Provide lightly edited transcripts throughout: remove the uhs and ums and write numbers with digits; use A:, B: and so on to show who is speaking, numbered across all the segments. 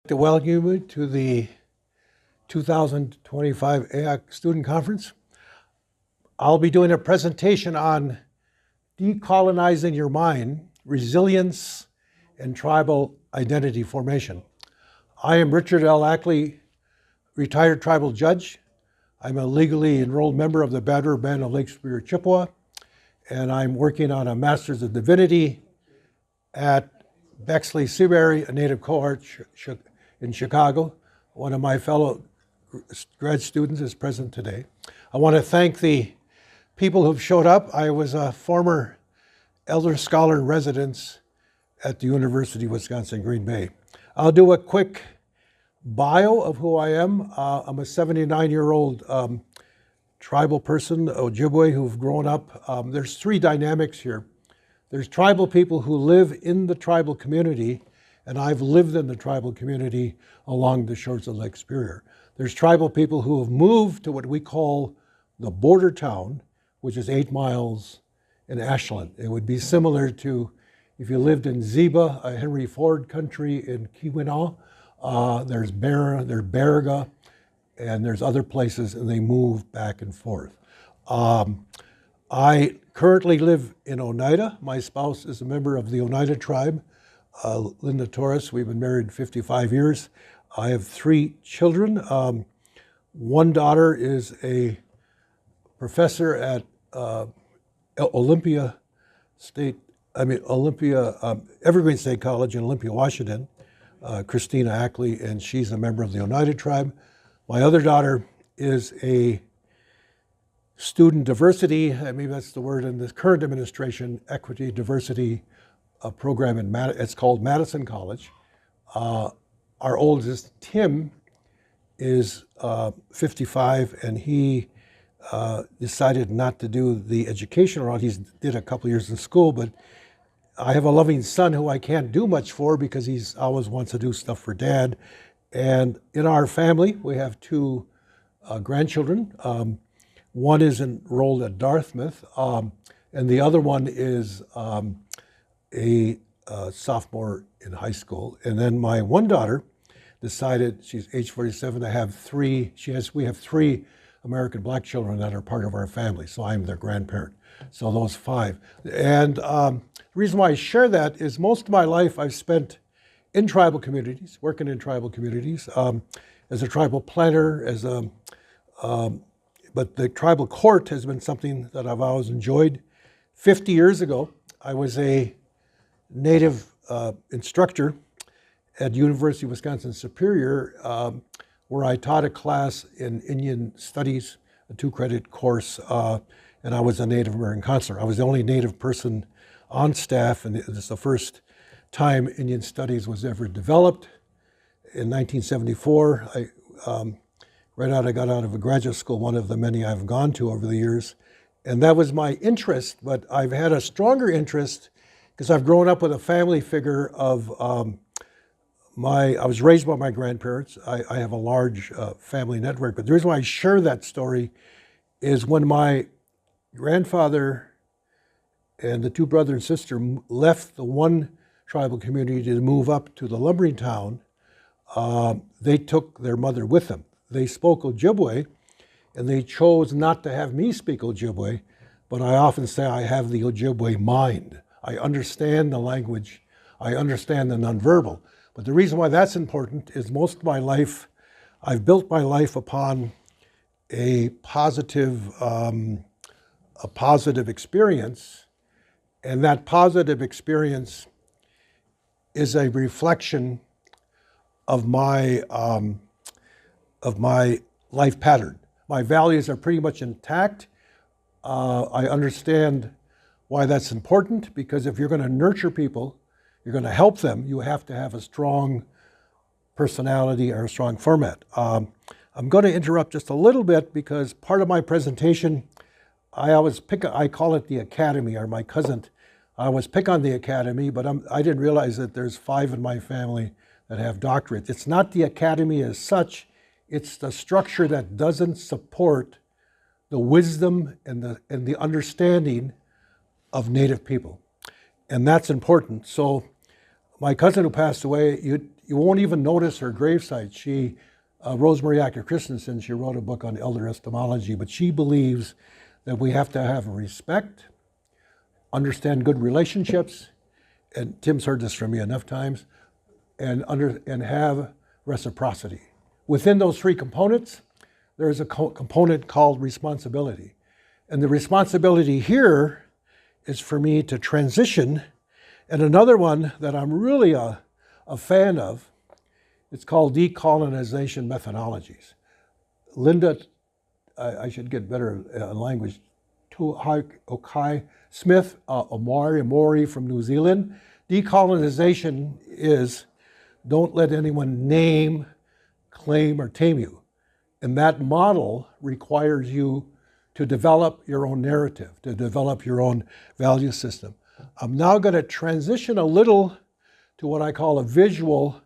A: To welcome you to the 2025 AIHEC Student Conference. I'll be doing a presentation on decolonizing your mind, resilience, and tribal identity formation. I am Richard L. Ackley, retired tribal judge. I'm a legally enrolled member of the Bad Band of Lake Superior, Chippewa, and I'm working on a Master's of Divinity at Bexley Seabury, a native cohort in Chicago. One of my fellow grad students is present today. I want to thank the people who've showed up. I was a former elder scholar in residence at the University of Wisconsin, Green Bay. I'll do a quick bio of who I am. I'm a 79-year-old tribal person, Ojibwe, who've grown up. There's three dynamics here. There's tribal people who live in the tribal community, and I've lived in the tribal community along the shores of Lake Superior. There's tribal people who have moved to what we call the border town, which is 8 miles in Ashland. It would be similar to if you lived in Zeba, a Henry Ford country in Keweenaw. There's Baraga, and there's other places, and they move back and forth. I currently live in Oneida. My spouse is a member of the Oneida tribe, Linda Torres. We've been married 55 years. I have 3 children. One daughter is a professor at Evergreen State College in Olympia, Washington, Christina Ackley, and she's a member of the Oneida tribe. My other daughter is a student diversity, maybe that's the word in the current administration, equity diversity program it's called Madison College. Our oldest, Tim, is 55, and he decided not to do the education route. He did a couple years in school, but I have a loving son who I can't do much for because he's always wants to do stuff for dad. And in our family, we have 2 grandchildren. One is enrolled at Dartmouth, and the other one is a sophomore in high school. And then my one daughter decided, she's age 47, to have 3. We have 3 American black children that are part of our family, so I'm their grandparent. So those 5. And the reason why I share that is most of my life I've spent in tribal communities, working in tribal communities, as a tribal planner, but the tribal court has been something that I've always enjoyed. 50 years ago, I was a native instructor at University of Wisconsin Superior, where I taught a class in Indian Studies, a 2-credit course, and I was a Native American counselor. I was the only Native person on staff, and it's the first time Indian Studies was ever developed. In 1974, I got out of a graduate school, one of the many I've gone to over the years, and that was my interest. But I've had a stronger interest because I've grown up with a family figure of I was raised by my grandparents. I have a large family network, but the reason why I share that story is when my grandfather and the 2 brother and sister left the one tribal community to move up to the lumbering town, they took their mother with them. They spoke Ojibwe, and they chose not to have me speak Ojibwe, but I often say I have the Ojibwe mind. I understand the language, I understand the nonverbal. But the reason why that's important is most of my life, I've built my life upon a positive experience, and that positive experience is a reflection of my life pattern. My values are pretty much intact. I understand why that's important, because if you're going to nurture people, you're going to help them, you have to have a strong personality or a strong format. I'm going to interrupt just a little bit because part of my presentation, I call it the academy, or my cousin. I always pick on the academy, but I didn't realize that there's 5 in my family that have doctorates. It's not the academy as such, it's the structure that doesn't support the wisdom and the understanding of Native people. And that's important. So my cousin who passed away, you won't even notice her gravesite. She, Rosemary Acker Christensen, she wrote a book on elder epistemology, but she believes that we have to have respect, understand good relationships, and Tim's heard this from me enough times, and have reciprocity. Within those three components, there's a component called responsibility. And the responsibility here is for me to transition. And another one that I'm really a fan of, it's called decolonization methodologies. Linda, I should get better language, Okai Smith, Amori from New Zealand. Decolonization is don't let anyone name, claim, or tame you. And that model requires you to develop your own narrative, to develop your own value system. I'm now going to transition a little to what I call a visual.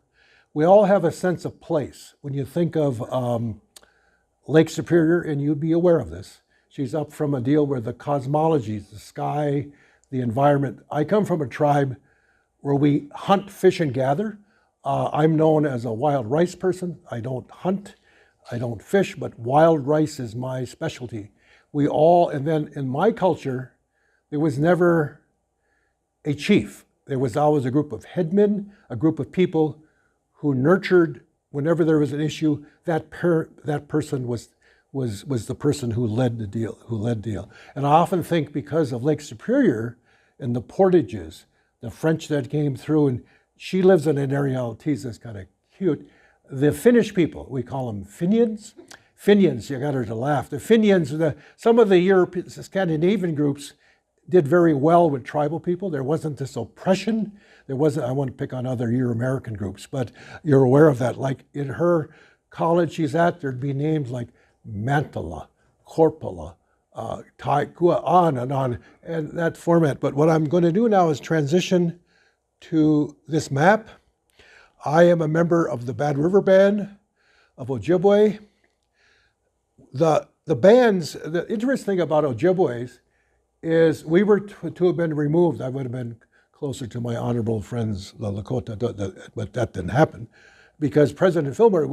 A: We all have a sense of place. When you think of Lake Superior, and you'd be aware of this, she's up from a deal where the cosmologies, the sky, the environment. I come from a tribe where we hunt, fish, and gather. I'm known as a wild rice person. I don't hunt, I don't fish, but wild rice is my specialty. And then in my culture, there was never a chief. There was always a group of headmen, a group of people who nurtured whenever there was an issue. That person was the person who led the deal. And I often think because of Lake Superior and the portages, the French that came through, and she lives in an area, I'll tease this, kind of cute. The Finnish people, we call them Finians. Finians, you got her to laugh. The Finians, some of the European, Scandinavian groups did very well with tribal people. There wasn't this oppression. I want to pick on other Euro-American groups, but you're aware of that. Like in her college she's at, there'd be names like Mantala, Korpala, Taikua, on, and that format. But what I'm going to do now is transition to this map. I am a member of the Bad River Band of Ojibwe. The bands, the interesting thing about Ojibways is we were to have been removed. I would have been closer to my honorable friends, the Lakota, but that didn't happen because President Fillmore,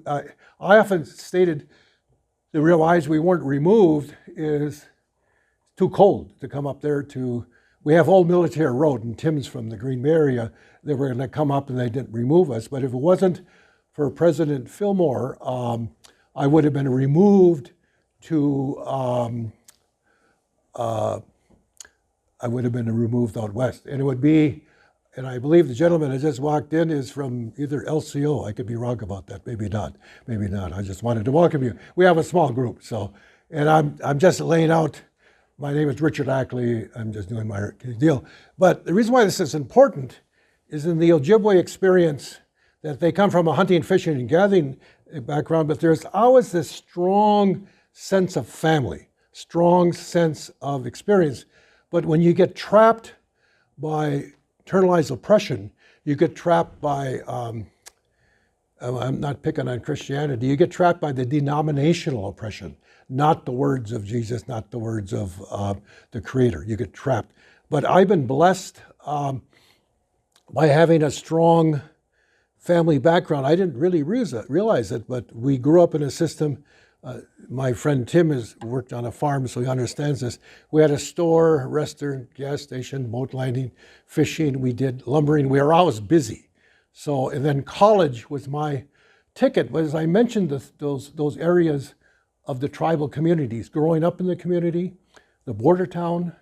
A: I often stated the realize we weren't removed is too cold to come up there to. We have Old Military Road, and Tim's from the Green Bay area. They were going to come up and they didn't remove us. But if it wasn't for President Fillmore, I would have been removed to, I would have been removed out west. And it would be, and I believe the gentleman that just walked in is from either LCO. I could be wrong about that. Maybe not. Maybe not. I just wanted to welcome you. We have a small group, so, and I'm just laying out. My name is Richard Ackley. I'm just doing my deal. But the reason why this is important is in the Ojibwe experience that they come from a hunting, fishing, and gathering background, but there's always this strong sense of family, strong sense of experience. But when you get trapped by internalized oppression, you get trapped by, I'm not picking on Christianity, you get trapped by the denominational oppression. Not the words of Jesus, not the words of the Creator. You get trapped. But I've been blessed by having a strong family background. I didn't really realize it, but we grew up in a system. My friend Tim has worked on a farm, so he understands this. We had a store, restaurant, gas station, boat landing, fishing. We did lumbering. We were always busy. So, and then college was my ticket. But as I mentioned, those areas of the tribal communities, growing up in the community, the border town.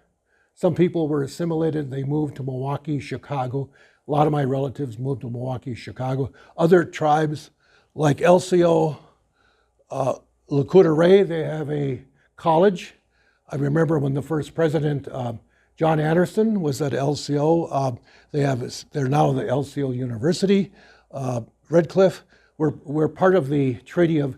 A: Some people were assimilated, they moved to Milwaukee, Chicago. A lot of my relatives moved to Milwaukee, Chicago. Other tribes like LCO, Lakota Ray, they have a college. I remember when the first president, John Anderson, was at LCO. They're now the LCO University. Red Cliff, we're part of the Treaty of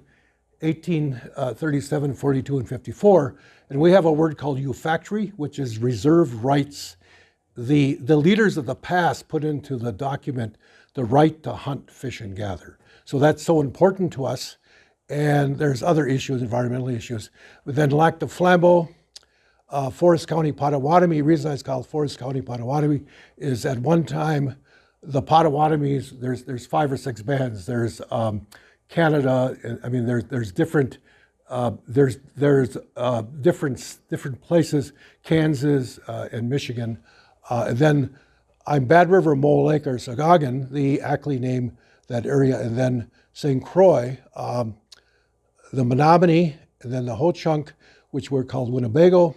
A: 1837, 42, and 54, and we have a word called eufactory, which is reserved rights. The leaders of the past put into the document the right to hunt, fish, and gather. So that's so important to us. And there's other issues, environmental issues. But then Lac du Flambeau, Forest County, Potawatomi. The reason it's called Forest County, Potawatomi is at one time the Potawatomis, there's 5 or 6 bands. There's Canada. I mean, there's different different places, Kansas and Michigan. And then I'm Bad River, Mole Lake, or Sagaugan, the Ackley name that area, and then St. Croix, the Menominee, and then the Ho-Chunk, which were called Winnebago,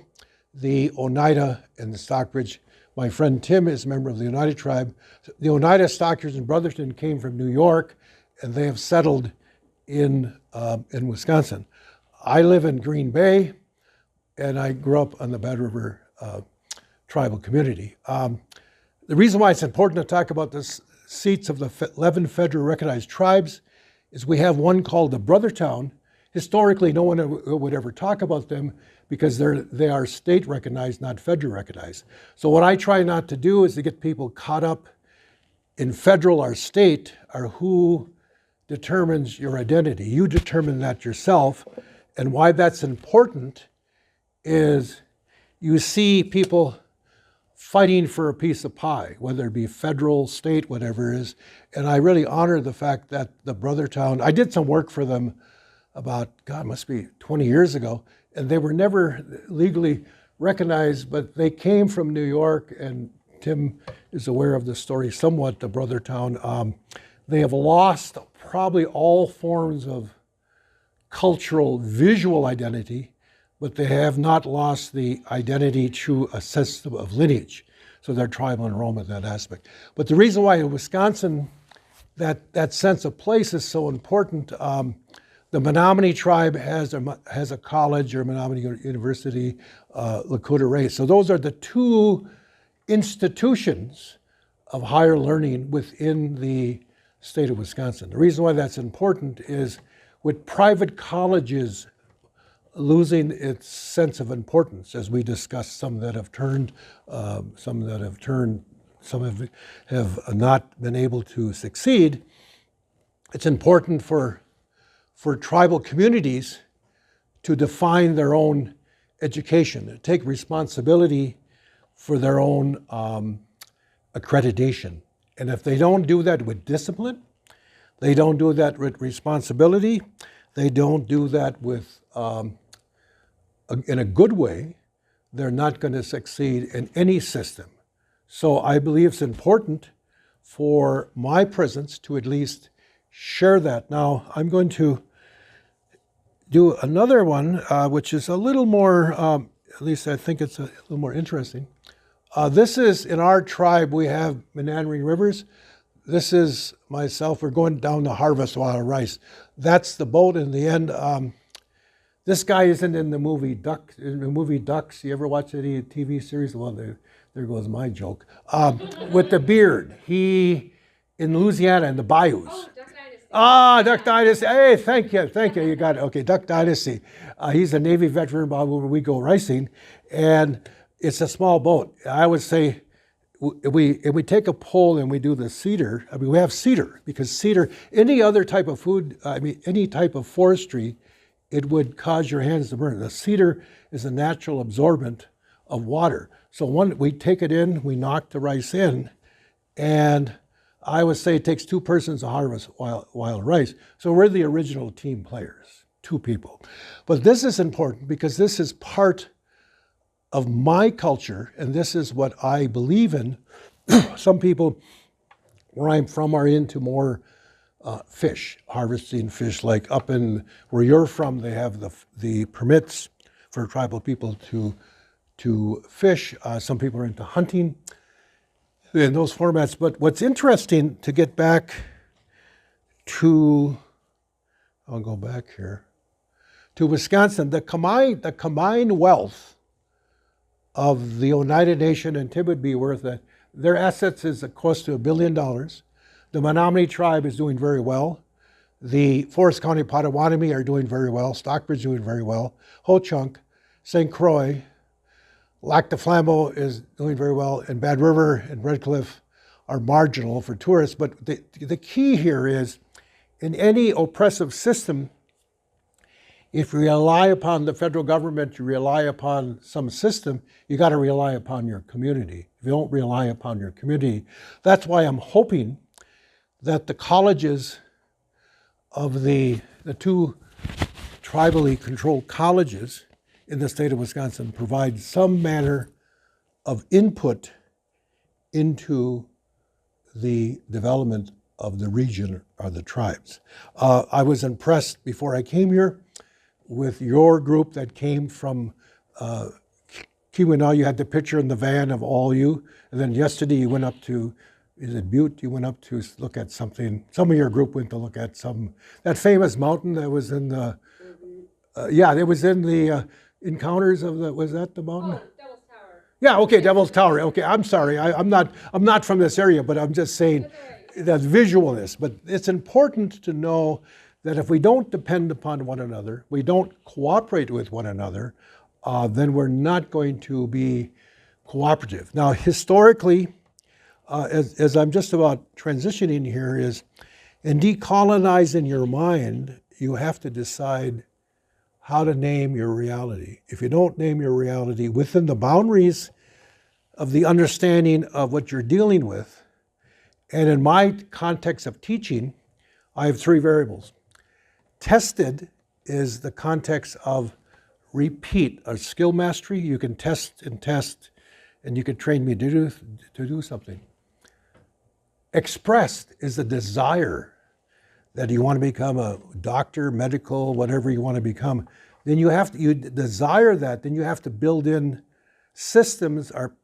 A: the Oneida, and the Stockbridge. My friend Tim is a member of the Oneida tribe. The Oneida, Stockbridge, and Brotherton came from New York, and they have settled in Wisconsin. I live in Green Bay, and I grew up on the Bad River tribal community. The reason why it's important to talk about the seats of the 11 federal recognized tribes is we have one called the Brothertown. Historically, no one would ever talk about them because they are state recognized, not federal recognized. So what I try not to do is to get people caught up in federal or state or who determines your identity. You determine that yourself. And why that's important is you see people fighting for a piece of pie, whether it be federal, state, whatever it is. And I really honor the fact that the Brothertown, I did some work for them about, God, must be 20 years ago, and they were never legally recognized, but they came from New York, and Tim is aware of the story somewhat, the Brothertown. They have lost probably all forms of cultural, visual identity, but they have not lost the identity through a system of lineage. So they're tribal enrollment in that aspect. But the reason why in Wisconsin that sense of place is so important, the Menominee tribe has a college, or Menominee University, Lakota Race. So those are the 2 institutions of higher learning within the state of Wisconsin. The reason why that's important is with private colleges losing its sense of importance, as we discussed, some that have turned, some have not been able to succeed. It's important for tribal communities to define their own education, to take responsibility for their own accreditation. And if they don't do that with discipline, they don't do that with responsibility, they don't do that with in a good way, they're not going to succeed in any system. So I believe it's important for my presence to at least share that. Now, I'm going to do another one, which is a little more, at least I think it's a little more interesting. This is, in our tribe, we have meandering rivers. This is myself, we're going down to harvest wild rice. That's the boat in the end. This guy isn't in the movie Ducks. You ever watch any TV series? Well, there goes my joke. With the beard, he, in Louisiana, in the bayous. Oh, Duck Dynasty. Duck Dynasty. Hey, thank you, you got it. Okay, Duck Dynasty. He's a Navy veteran, where we go ricing, and it's a small boat. I would say, if we take a pole and we do the cedar, I mean, we have cedar, because cedar, any other type of food, any type of forestry, it would cause your hands to burn. The cedar is a natural absorbent of water. So we take it in, we knock the rice in, and I would say it takes 2 persons to harvest wild rice. So we're the original team players, 2 people. But this is important because this is part of my culture, and this is what I believe in. Some people where I'm from are into more fish, harvesting fish, like up in where you're from, they have the permits for tribal people to fish. Some people are into hunting in those formats. But what's interesting, to get back to, I'll go back here, to Wisconsin, the combined wealth of the Oneida Nation and Tibbet be worth that. Their assets is close to $1 billion. The Menominee tribe is doing very well. The Forest County Potawatomi are doing very well. Stockbridge doing very well. Ho-Chunk, St. Croix, Lac de Flambeau is doing very well, and Bad River and Red Cliff are marginal for tourists. But the key here is, in any oppressive system, If you rely upon the federal government, you rely upon some system, you got to rely upon your community. If you don't rely upon your community, that's why I'm hoping that the colleges of the two tribally controlled colleges in the state of Wisconsin provide some manner of input into the development of the region or the tribes. I was impressed before I came here with your group that came from Keweenaw. You had the picture in the van of all you, and then yesterday you went up to, is it Butte? You went up to look at something. Some of your group went to look at that famous mountain that was in the, yeah, it was in the encounters of the, was that the mountain?
B: Oh, Devil's Tower.
A: Yeah, okay, Devil's Tower. Okay, I'm sorry, I'm not from this area, but I'm just saying that's visualness. But it's important to know that if we don't depend upon one another, we don't cooperate with one another, then we're not going to be cooperative. Now, historically, as I'm just about transitioning here, is in decolonizing your mind, you have to decide how to name your reality. If you don't name your reality within the boundaries of the understanding of what you're dealing with, and in my context of teaching, I have three variables. Tested is the context of repeat, a skill mastery. You can test, and you can train me to do something. Expressed is a desire that you want to become a doctor, medical, whatever you want to become. Then you desire that, then you have to build in systems or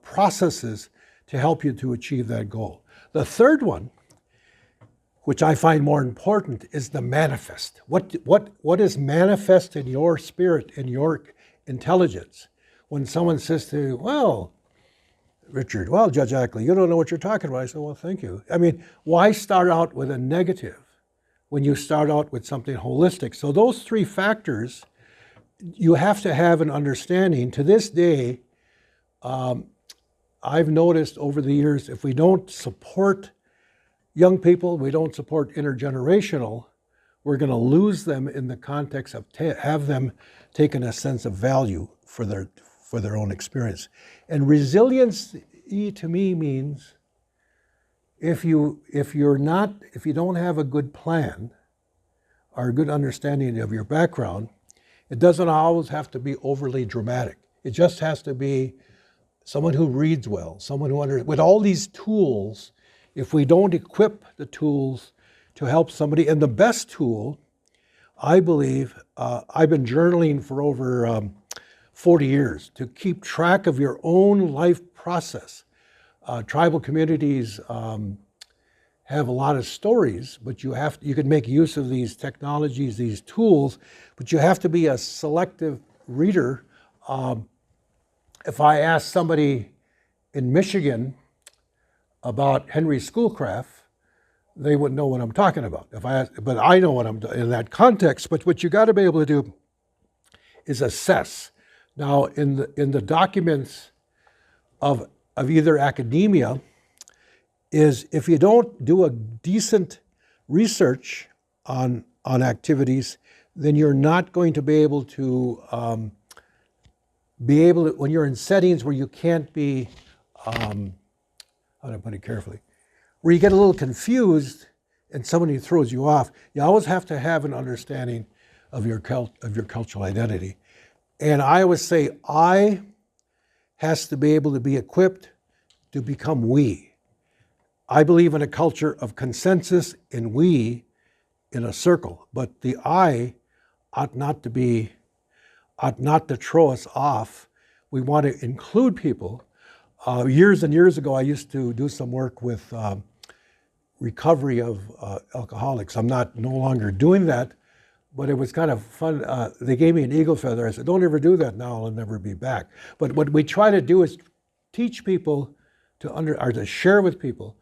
A: processes to help you to achieve that goal. The third one, which I find more important, is the manifest. What is manifest in your spirit, in your intelligence? When someone says to you, well, Richard, well, Judge Ackley, you don't know what you're talking about. I said, well, thank you. I mean, why start out with a negative when you start out with something holistic? So those three factors, you have to have an understanding. To this day, I've noticed over the years, if we don't support young people, we don't support intergenerational, we're going to lose them in the context of have them taking a sense of value for their own experience. And resilience to me means if you don't have a good plan or a good understanding of your background, it doesn't always have to be overly dramatic. It just has to be someone who reads well, someone who with all these tools. If we don't equip the tools to help somebody, and the best tool, I believe, I've been journaling for over 40 years to keep track of your own life process. Tribal communities have a lot of stories, but you can make use of these technologies, these tools, but you have to be a selective reader. If I ask somebody in Michigan about Henry Schoolcraft, they wouldn't know what I'm talking about. But I know what I'm doing in that context. But what you got to be able to do is assess. Now, in the documents of either academia, is if you don't do a decent research on activities, then you're not going to be able to when you're in settings where you can't be, how do I put it carefully, where you get a little confused and somebody throws you off, you always have to have an understanding of your cultural identity. And I always say, I has to be able to be equipped to become we. I believe in a culture of consensus and we in a circle, but the I ought not to throw us off. We want to include people. Years and years ago, I used to do some work with recovery of alcoholics. I'm no longer doing that, but it was kind of fun. They gave me an eagle feather. I said, don't ever do that now, I'll never be back. But what we try to do is teach people to share with people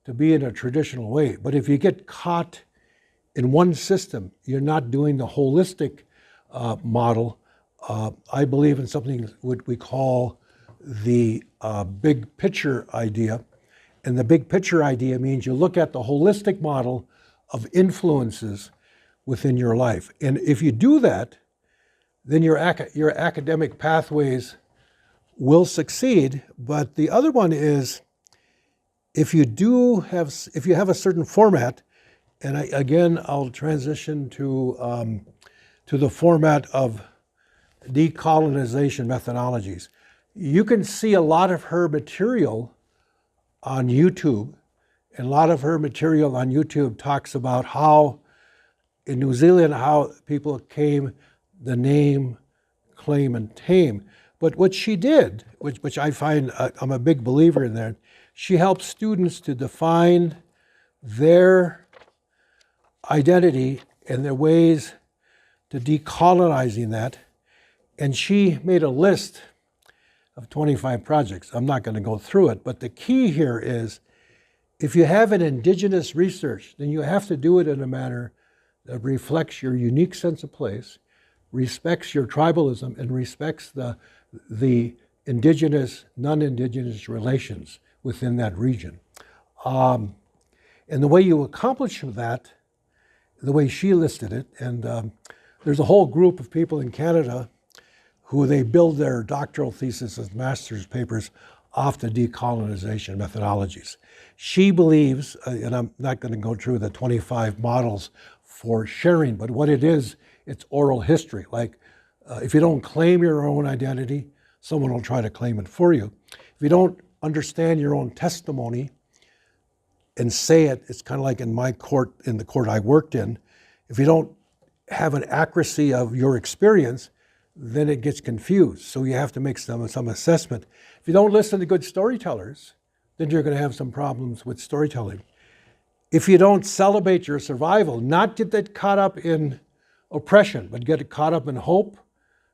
A: to be in a traditional way. But if you get caught in one system, you're not doing the holistic model. I believe in something what we call the big picture idea. And the big picture idea means you look at the holistic model of influences within your life. And if you do that, then your academic pathways will succeed. But the other one is, if you have a certain format, and again, I'll transition to the format of decolonization methodologies. You can see a lot of her material on YouTube, and a lot of her material on YouTube talks about how in New Zealand, how people came the name, claim, and tame. But what she did, which I find, I'm a big believer in that, she helped students to define their identity and their ways to decolonizing that. And she made a list of 25 projects. I'm not going to go through it, but the key here is, if you have an indigenous research, then you have to do it in a manner that reflects your unique sense of place, respects your tribalism, and respects the indigenous, non-indigenous relations within that region. And the way you accomplish that, the way she listed it, and there's a whole group of people in Canada who they build their doctoral thesis and master's papers off the decolonization methodologies. She believes, and I'm not going to go through the 25 models for sharing, but what it is, it's oral history. Like, if you don't claim your own identity, someone will try to claim it for you. If you don't understand your own testimony and say it, it's kind of like in my court, in the court I worked in, if you don't have an accuracy of your experience, then it gets confused. So you have to make some assessment. If you don't listen to good storytellers, then you're going to have some problems with storytelling. If you don't celebrate your survival, not get caught up in oppression, but get caught up in hope,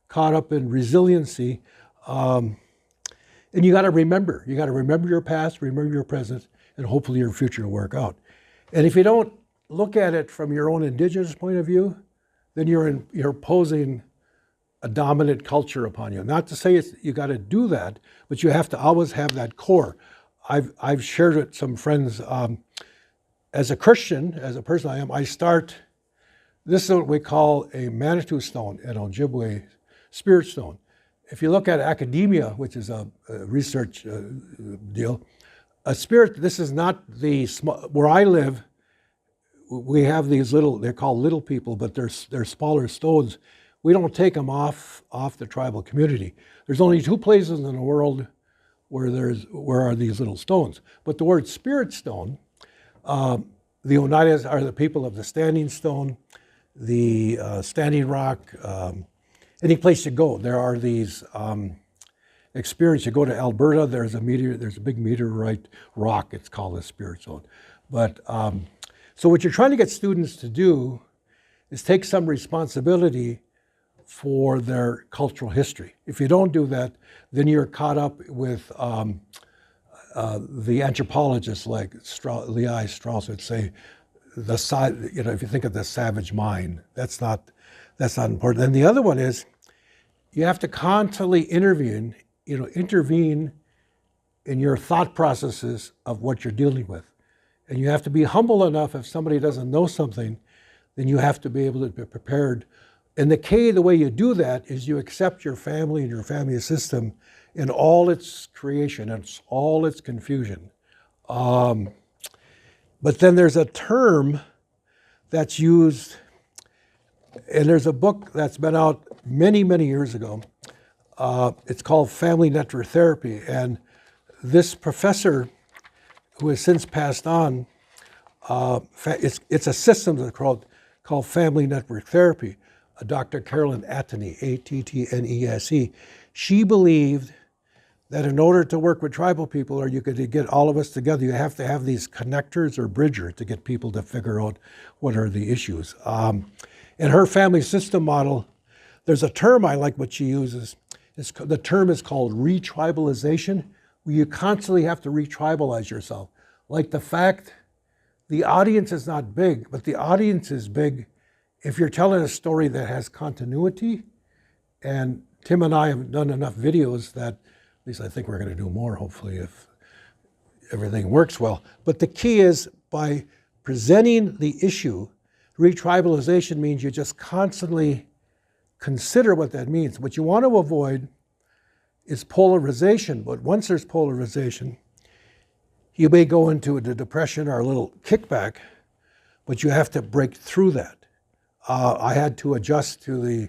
A: caught up in resiliency, and you got to remember. You got to remember your past, remember your present, and hopefully your future will work out. And if you don't look at it from your own indigenous point of view, then you're posing a dominant culture upon you. Not to say you got to do that, but you have to always have that core. I've shared with some friends, as a Christian, as a person I am, this is what we call a Manitou stone, an Ojibwe spirit stone. If you look at academia, which is a research deal, a spirit, this is not where I live, we have these they're called little people, but they're smaller stones. We don't take them off the tribal community. There's only 2 places in the world where are these little stones. But the word spirit stone, the Oneidas are the people of the standing stone, the standing rock, any place you go. There are these experiences. You go to Alberta, there's a big meteorite rock, it's called a spirit stone. But so what you're trying to get students to do is take some responsibility for their cultural history. If you don't do that, then you're caught up with the anthropologists like Levi Strauss would say, if you think of the savage mind, that's not important. And the other one is, you have to constantly intervene in your thought processes of what you're dealing with. And you have to be humble enough, if somebody doesn't know something, then you have to be able to be prepared. And the way you do that is you accept your family and your family system in all its creation and all its confusion. But then there's a term that's used, and there's a book that's been out many, many years ago. It's called Family Network Therapy. And this professor, who has since passed on, it's a system that's called Family Network Therapy. Dr. Carolyn Attney, Attnese. She believed that in order to work with tribal people, or you could get all of us together, you have to have these connectors or bridgers to get people to figure out what are the issues. In her family system model, there's a term I like what she uses. The term is called retribalization, where you constantly have to retribalize yourself. Like the fact the audience is not big, but the audience is big if you're telling a story that has continuity. And Tim and I have done enough videos that, at least I think we're going to do more, hopefully, if everything works well. But the key is, by presenting the issue, Retribalization means you just constantly consider what that means. What you want to avoid is polarization, but once there's polarization, you may go into a depression or a little kickback, but you have to break through that. I had to adjust to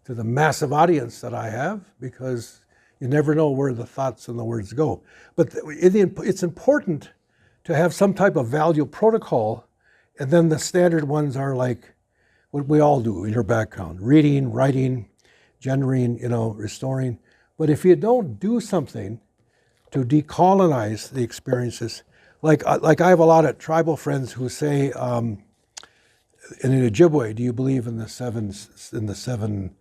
A: the massive audience that I have, because you never know where the thoughts and the words go. But it's important to have some type of value protocol, and then the standard ones are like what we all do in your background: reading, writing, gendering, restoring. But if you don't do something to decolonize the experiences, like I have a lot of tribal friends who say, in an Ojibwe, do you believe in the seven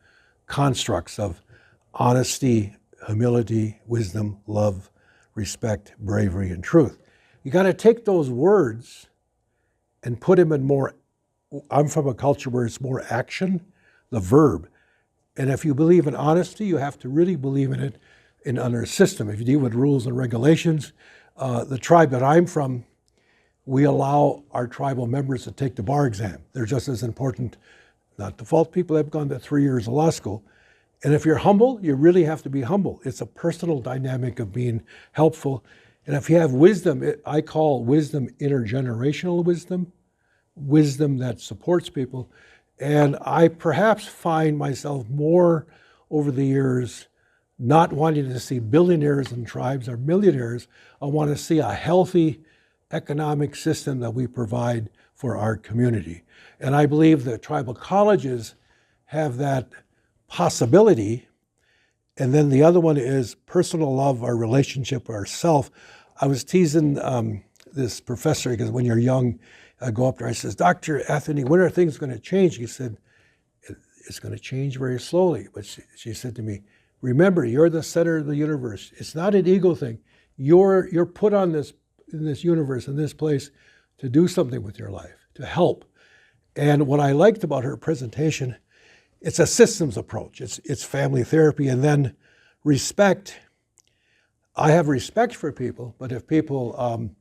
A: constructs of honesty, humility, wisdom, love, respect, bravery, and truth? You got to take those words and put them in more. I'm from a culture where it's more action, the verb. And if you believe in honesty, you have to really believe in it under a system. If you deal with rules and regulations, the tribe that I'm from, we allow our tribal members to take the bar exam. They're just as important, not to fault people that have gone to 3 years of law school. And if you're humble, you really have to be humble. It's a personal dynamic of being helpful. And if you have wisdom, I call wisdom intergenerational wisdom, wisdom that supports people. And I perhaps find myself more over the years not wanting to see billionaires in tribes or millionaires. I want to see a healthy economic system that we provide for our community. And I believe that tribal colleges have that possibility. And then the other one is personal love, our relationship, ourself. I was teasing this professor, because when you're young, I go up there, I says, Dr. Anthony, when are things going to change? He said, it's going to change very slowly. But she said to me, remember, you're the center of the universe. It's not an ego thing. You're put on this, in this universe, in this place, to do something with your life, to help. And what I liked about her presentation, it's a systems approach. It's family therapy, and then respect. I have respect for people, but if people,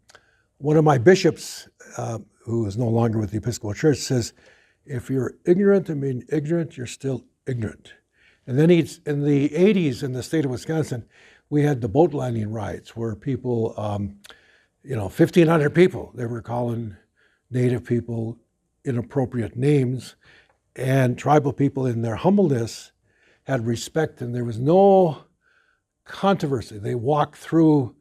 A: one of my bishops, who is no longer with the Episcopal Church, says, if you're ignorant and being ignorant, you're still ignorant. And then in the 80s in the state of Wisconsin, we had the boat landing riots where people, 1,500 people, they were calling Native people inappropriate names, and tribal people in their humbleness had respect, and there was no controversy. They walked through,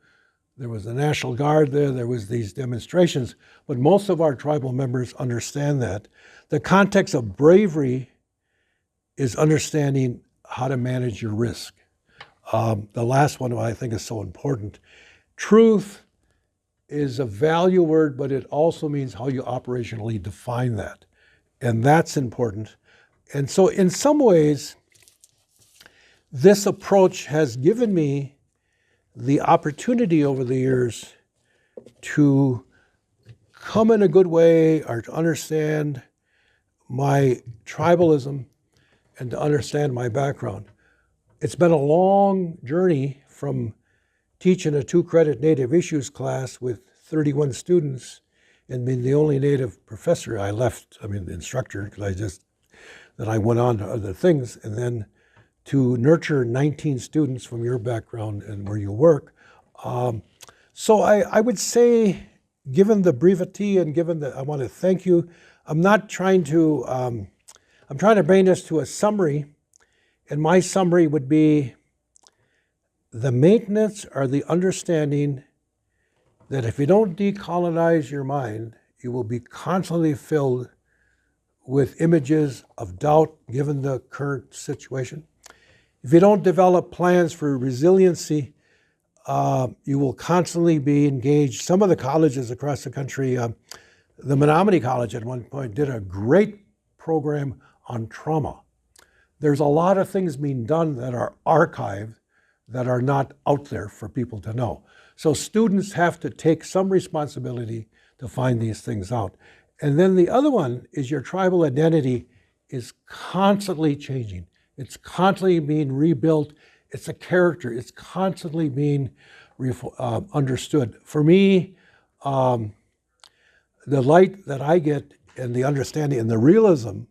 A: there was the National Guard there was these demonstrations, but most of our tribal members understand that. The context of bravery is understanding how to manage your risk. The last one I think is so important. Truth is a value word, but it also means how you operationally define that. And that's important. And so in some ways, this approach has given me the opportunity over the years to come in a good way, or to understand my tribalism and to understand my background. It's been a long journey from teaching a 2-credit Native Issues class with 31 students and being the only Native professor. The instructor, because then I went on to other things, and then to nurture 19 students from your background and where you work. So I would say, given the brevity and given that I want to thank you, I'm trying to bring this to a summary, and my summary would be the maintenance or the understanding that if you don't decolonize your mind, you will be constantly filled with images of doubt given the current situation. If you don't develop plans for resiliency, you will constantly be engaged. Some of the colleges across the country, the Menominee College at one point did a great program on trauma. There's a lot of things being done that are archived that are not out there for people to know. So students have to take some responsibility to find these things out. And then the other one is your tribal identity is constantly changing. It's constantly being rebuilt. It's a character. It's constantly being understood. For me, the light that I get and the understanding and the realism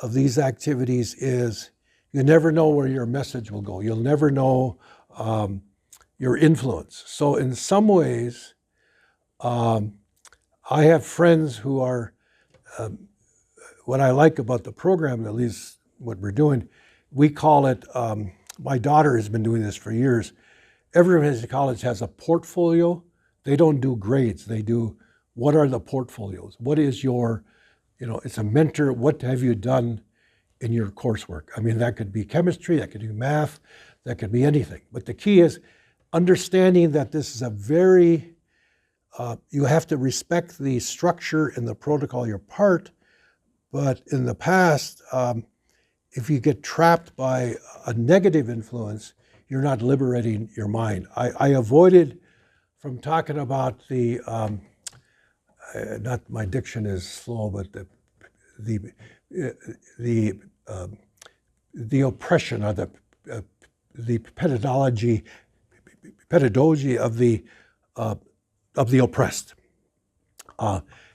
A: of these activities is you never know where your message will go. You'll never know your influence. So in some ways, I have friends who are, what I like about the program, at least what we're doing, we call it, my daughter has been doing this for years. Every university college has a portfolio. They don't do grades. They do, what are the portfolios? What is your, it's a mentor. What have you done in your coursework? I mean, that could be chemistry, that could be math, that could be anything. But the key is understanding that this is a very, you have to respect the structure and the protocol you're part. But in the past, if you get trapped by a negative influence, you're not liberating your mind. I avoided from talking about the, not my diction is slow, but the oppression or the pedagogy of the oppressed.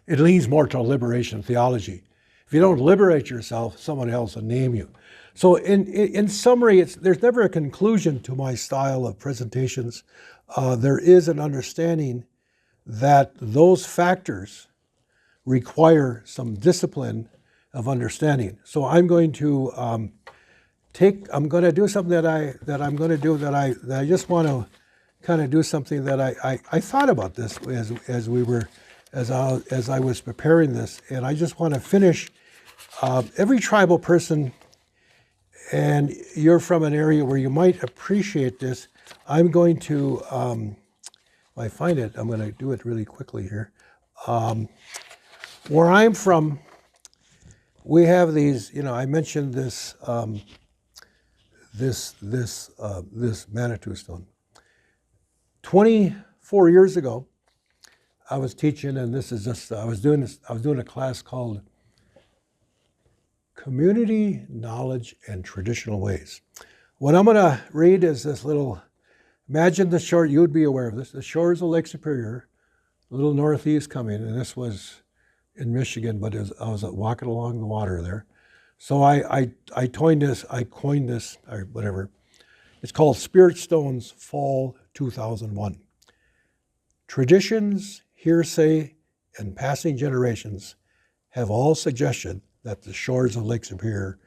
A: It leans more to liberation theology. If you don't liberate yourself, someone else will name you. So in summary, there's never a conclusion to my style of presentations. There is an understanding that those factors require some discipline of understanding. So I'm going to do something that I just want to kind of do something that I thought about this as I was preparing this, and I just want to finish. Every tribal person, and you're from an area where you might appreciate this. I'm going to, if I find it, I'm going to do it really quickly here. Where I'm from, we have these. I mentioned this this Manitou stone. 24 years ago, I was teaching, and this is just I was doing a class called Community Knowledge and Traditional Ways. What I'm going to read is this little. Imagine the shore. You would be aware of this. The shores of Lake Superior, a little northeast coming, and this was in Michigan, but I was walking along the water there. So I coined this, or whatever. It's called Spirit Stones Fall 2001. Traditions, hearsay, and passing generations have all suggested that the shores of Lake Superior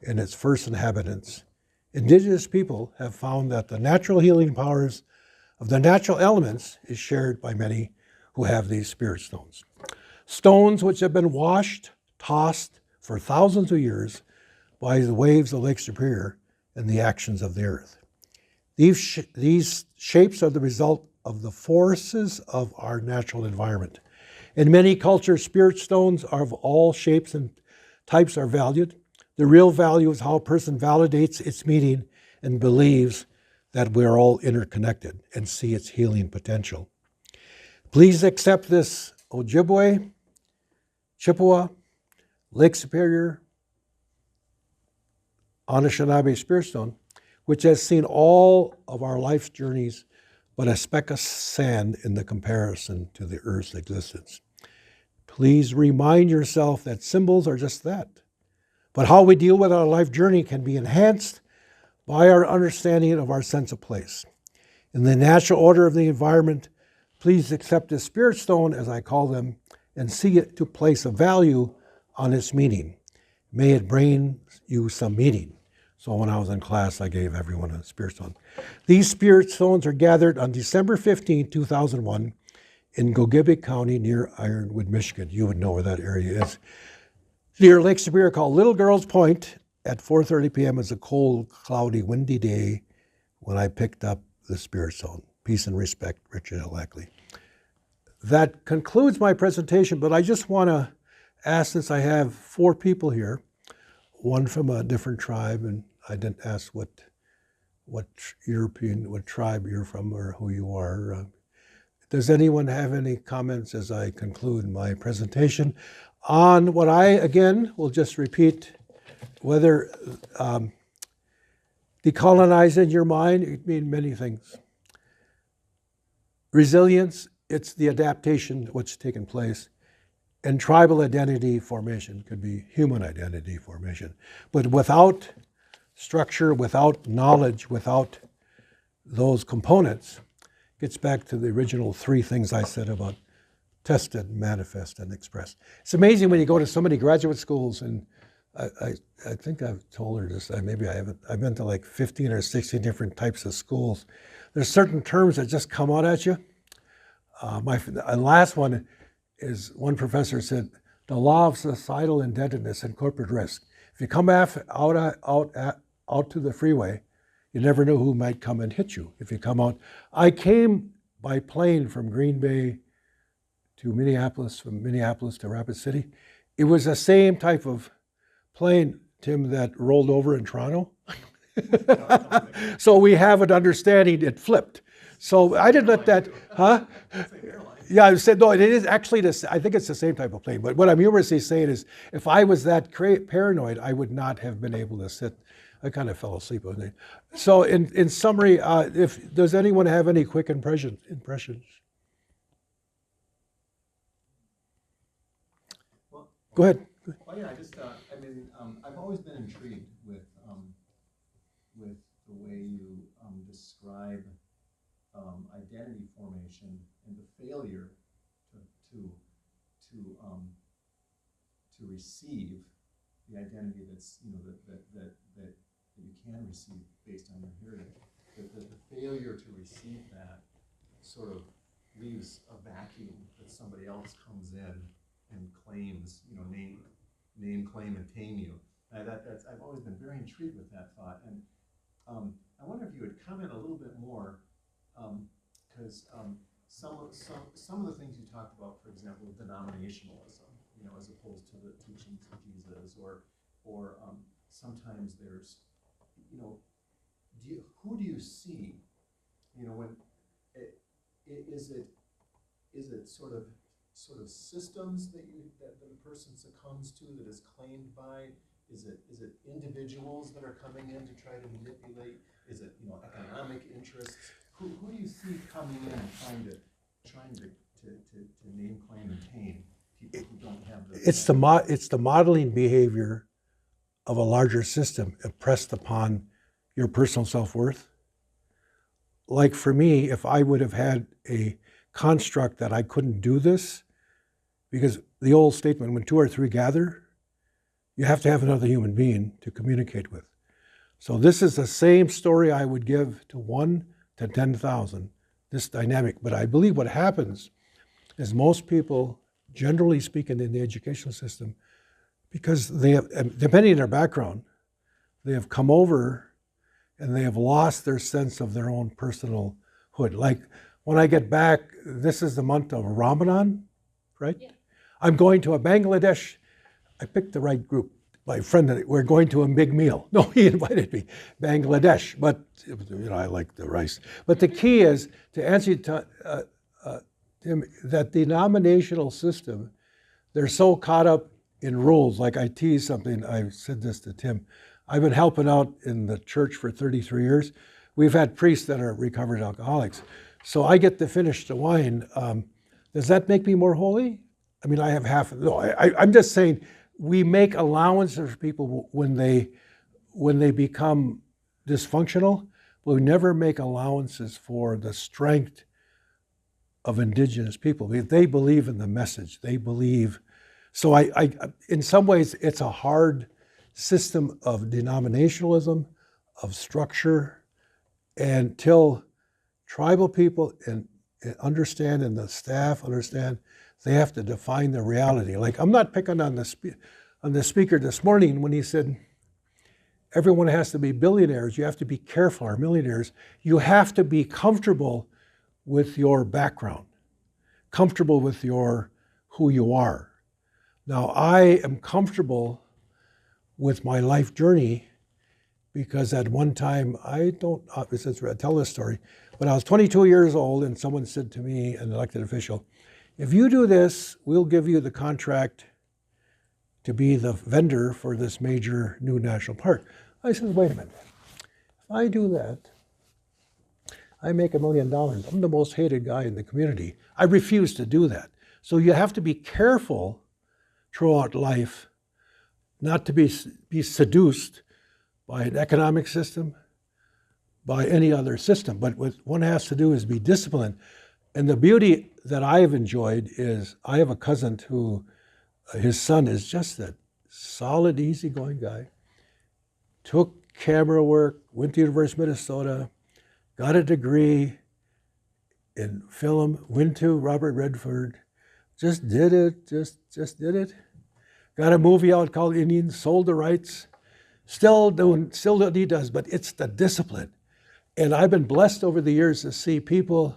A: and its first inhabitants, indigenous people, have found that the natural healing powers of the natural elements is shared by many who have these spirit stones. Stones which have been washed, tossed for thousands of years by the waves of Lake Superior and the actions of the earth. These shapes are the result of the forces of our natural environment. In many cultures, spirit stones of all shapes and types are valued. The real value is how a person validates its meaning and believes that we're all interconnected and see its healing potential. Please accept this Ojibwe, Chippewa, Lake Superior, Anishinaabe spirit stone, which has seen all of our life's journeys but a speck of sand in the comparison to the earth's existence. Please remind yourself that symbols are just that. But how we deal with our life journey can be enhanced by our understanding of our sense of place. In the natural order of the environment, please accept this spirit stone, as I call them, and see it to place a value on its meaning. May it bring you some meaning. So when I was in class, I gave everyone a spirit stone. These spirit stones are gathered on December 15, 2001 in Gogebic County near Ironwood, Michigan. You would know where that area is. Near Lake Superior, called Little Girls Point, at 4:30 p.m. It's a cold, cloudy, windy day when I picked up the spirit stone. Peace and respect, Richard L. Ackley. That concludes my presentation, but I just want to ask, since I have 4 people here, one from a different tribe, and I didn't ask what tribe you're from or who you are. Does anyone have any comments as I conclude my presentation on what I, again, will just repeat, whether decolonizing your mind, it means many things. Resilience, it's the adaptation to what's taken place. And tribal identity formation could be human identity formation. But without structure, without knowledge, without those components, gets back to the original three things I said about tested, manifest, and expressed. It's amazing when you go to so many graduate schools, and I think I've told her this, maybe I haven't, I've been to like 15 or 16 different types of schools. There's certain terms that just come out at you. My last one is, one professor said, the law of societal indebtedness and corporate risk. If you come out to the freeway, you never know who might come and hit you. If you come out, I came by plane from Green Bay to Minneapolis, from Minneapolis to Rapid City. It was the same type of plane, Tim, that rolled over in Toronto. So we have an understanding it flipped. So I didn't let that, huh? Yeah, I said, no, it is actually this, I think it's the same type of plane. But what I'm humorously saying is, if I was that paranoid, I would not have been able to sit. I kind of fell asleep on it. So in summary, does anyone have any quick impressions?
B: Well,
A: go ahead.
B: Well, yeah, I've always been intrigued with the way you describe identity formation and the failure to receive the identity that's that you can receive based on your heritage. The failure to receive that sort of leaves a vacuum that somebody else comes in and claims, name, claim, and tame you. I've always been very intrigued with that thought, and I wonder if you would comment a little bit more, because some of the things you talked about, for example, denominationalism, as opposed to the teachings of Jesus, or sometimes there's, who do you see, when is it sort of systems that the person succumbs to, that is claimed by? Is it individuals that are coming in to try to manipulate? Is it economic interests? Who do you see coming in and trying to name, claim, and tame people who don't have the?
A: It's the modeling behavior of a larger system impressed upon your personal self-worth. Like for me, if I would have had a construct that I couldn't do this, because the old statement, when two or three gather, you have to have another human being to communicate with. So this is the same story I would give to 1 to 10,000, this dynamic. But I believe what happens is most people, generally speaking in the educational system, because they have, depending on their background, they have come over and they have lost their sense of their own personalhood. Like when I get back, this is the month of Ramadan, right? Yeah. I'm going to a Bangladesh. I picked the right group. My friend, we're going to a big meal. No, he invited me, Bangladesh, but I like the rice. But the key is, to answer Tim, that denominational system, they're so caught up in rules. Like I tease something, I said this to Tim, I've been helping out in the church for 33 years. We've had priests that are recovered alcoholics. So I get to finish the wine. Does that make me more holy? I mean, I have half, no, I'm just saying, we make allowances for people when they become dysfunctional, but we never make allowances for the strength of indigenous people. They believe in the message, they believe. So I in some ways, it's a hard system of denominationalism, of structure, until tribal people understand, and the staff understand, they have to define the reality. Like, I'm not picking on the speaker this morning when he said, everyone has to be billionaires, you have to be careful, or millionaires. You have to be comfortable with your background, comfortable with who you are. Now, I am comfortable with my life journey because at one time, I tell this story, but I was 22 years old and someone said to me, an elected official, if you do this, we'll give you the contract to be the vendor for this major new national park. I said, wait a minute. If I do that, I make $1 million. I'm the most hated guy in the community. I refuse to do that. So you have to be careful throughout life, not to be seduced by an economic system, by any other system. But what one has to do is be disciplined. And the beauty that I have enjoyed is I have a cousin who, his son is just a solid, easygoing guy. Took camera work, went to University of Minnesota, got a degree in film, went to Robert Redford, just did it, just did it. Got a movie out called Indians, sold the rights, still what he does, but it's the discipline. And I've been blessed over the years to see people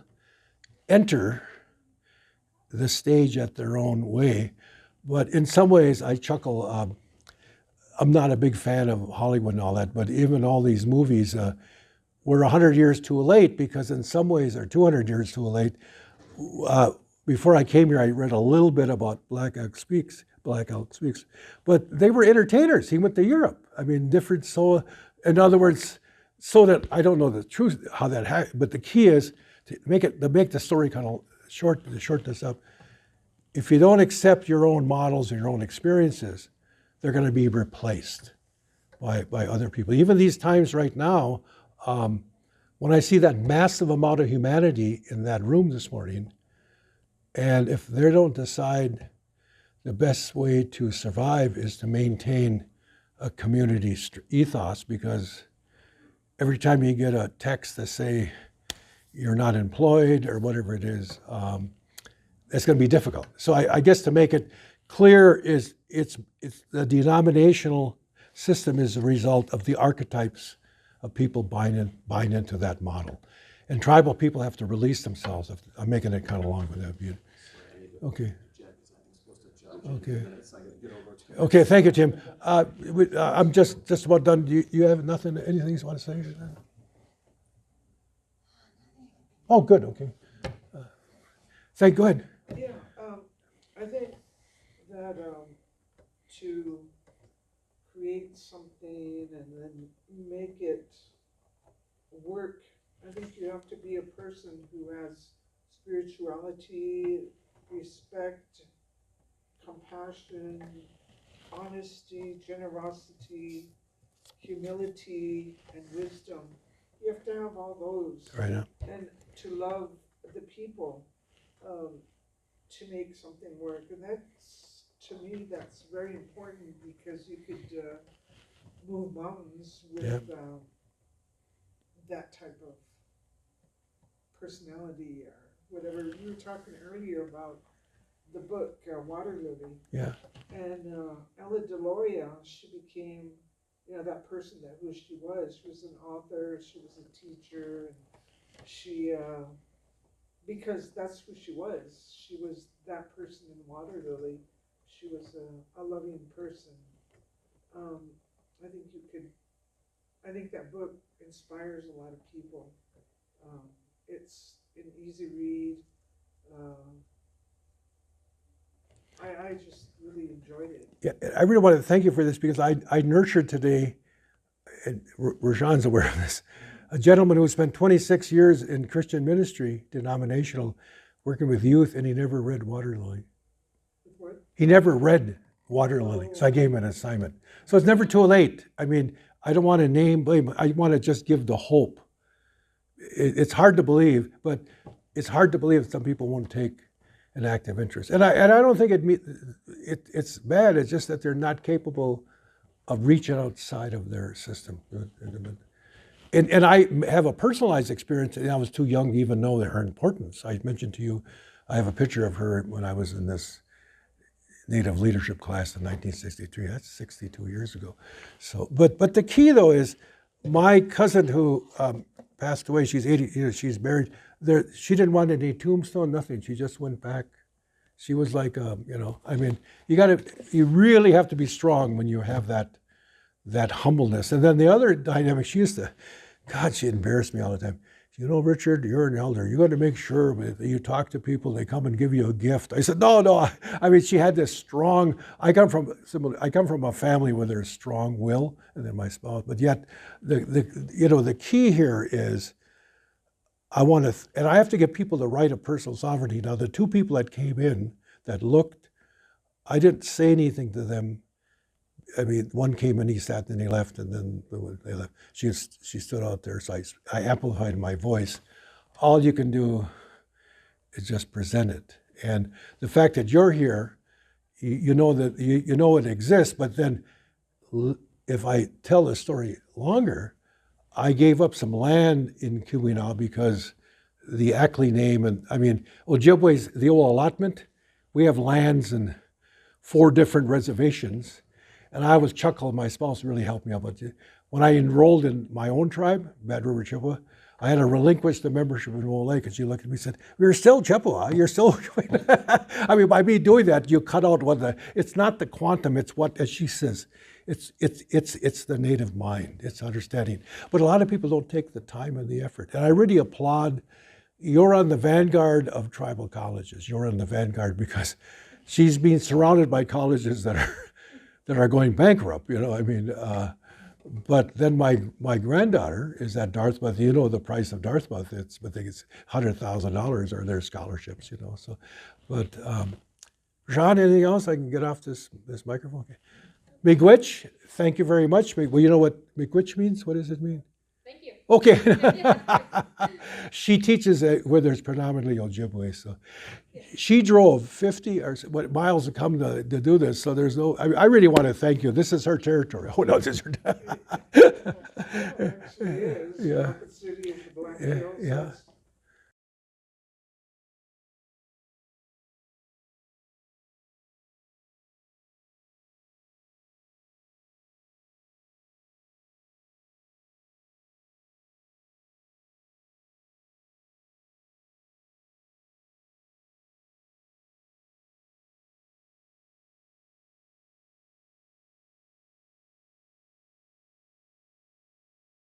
A: enter the stage at their own way. But in some ways, I chuckle. I'm not a big fan of Hollywood and all that, but even all these movies, we're 100 years too late because in some ways, or 200 years too late. Before I came here, I read a little bit about Black Elk Speaks, but they were entertainers. He went to Europe. I mean, different, so, in other words, so that, I don't know the truth, how that happened, but the key is to make the story kind of short, to short this up. If you don't accept your own models or your own experiences, they're going to be replaced by other people. Even these times right now, when I see that massive amount of humanity in that room this morning, and if they don't decide the best way to survive is to maintain a community ethos, because every time you get a text that say you're not employed or whatever it is, it's going to be difficult. So I guess to make it clear is it's the denominational system is a result of the archetypes of people buying into that model. And tribal people have to release themselves. I'm making it kind of long with that view. Okay. Okay. Okay, thank you, Tim. I'm just about done. Do you have anything you want to say? Oh, good, okay. Go ahead.
C: Yeah, I think that to create something and then make it work, I think you have to be a person who has spirituality, respect, compassion, honesty, generosity, humility, and wisdom. You have to have all those.
A: Right now.
C: And to love the people, to make something work. And that's, to me, that's very important, because you could move mountains with that type of personality or whatever. You were talking earlier about the book Water Lily.
A: Yeah.
C: And Ella Deloria, she became, that person that who she was. She was an author, she was a teacher, and she, because that's who she was. She was that person in Water Lily. She was a loving person. I think that book inspires a lot of people. It's an easy read. I just really enjoyed it.
A: Yeah, I really want to thank you for this, because I nurtured today, and Rajan's aware of this, a gentleman who spent 26 years in Christian ministry, denominational, working with youth, and he never read Water Lily.
C: What?
A: He never read Water Lily, so I gave him an assignment. So it's never too late. I mean, I don't want to blame, I want to just give the hope. It's hard to believe, but it's hard to believe that some people won't take an active interest. And I don't think it's bad, it's just that they're not capable of reaching outside of their system. And I have a personalized experience, and I was too young to even know her importance. I mentioned to you, I have a picture of her when I was in this Native leadership class in 1963. That's 62 years ago. So, but the key though is my cousin who passed away. She's 80. She's buried there. She didn't want any tombstone, nothing. She just went back. She was like, I mean, you really have to be strong when you have that humbleness. And then the other dynamic, she embarrassed me all the time. Richard, you're an elder. You got to make sure that you talk to people, they come and give you a gift. I said, no. I mean, she had this strong, I come from a family where there's strong will, and then my spouse, but yet the key here is and I have to give people the right of personal sovereignty. Now, the two people that came in that looked I didn't say anything to them. I mean, one came and he sat and he left, and then they left. She stood out there, so I amplified my voice. All you can do is just present it. And the fact that you're here, you know that you know it exists, but then if I tell the story longer, I gave up some land in Keweenaw because the Ackley name, and I mean, Ojibwe's, the old allotment, we have lands in 4 different reservations. And I was chuckling, my spouse really helped me out. But when I enrolled in my own tribe, Bad River Chippewa, I had to relinquish the membership in Wool Lake. And she looked at me and said, "You're still Chippewa, you're still," I mean, by me doing that, you cut out it's not the quantum, it's what, as she says, it's the native mind, it's understanding. But a lot of people don't take the time and the effort. And I really applaud, you're on the vanguard of tribal colleges. You're on the vanguard because she's being surrounded by colleges that are going bankrupt, I mean, but then my granddaughter is at Dartmouth. You know the price of Dartmouth. I think it's $100,000 are their scholarships, So, but Jean, anything else? I can get off this microphone. Okay. Miigwech, thank you very much. Well, you know what Miigwech means? What does it mean?
D: Thank you.
A: Okay. She teaches where there's predominantly Ojibwe, so she drove 50 or what miles to come to do this. So there's no. I really want to thank you. This is her territory. Oh no, this is her.
C: Actually is.
A: Yeah.
C: Market City is the Black Hills.
A: Yeah.
C: That's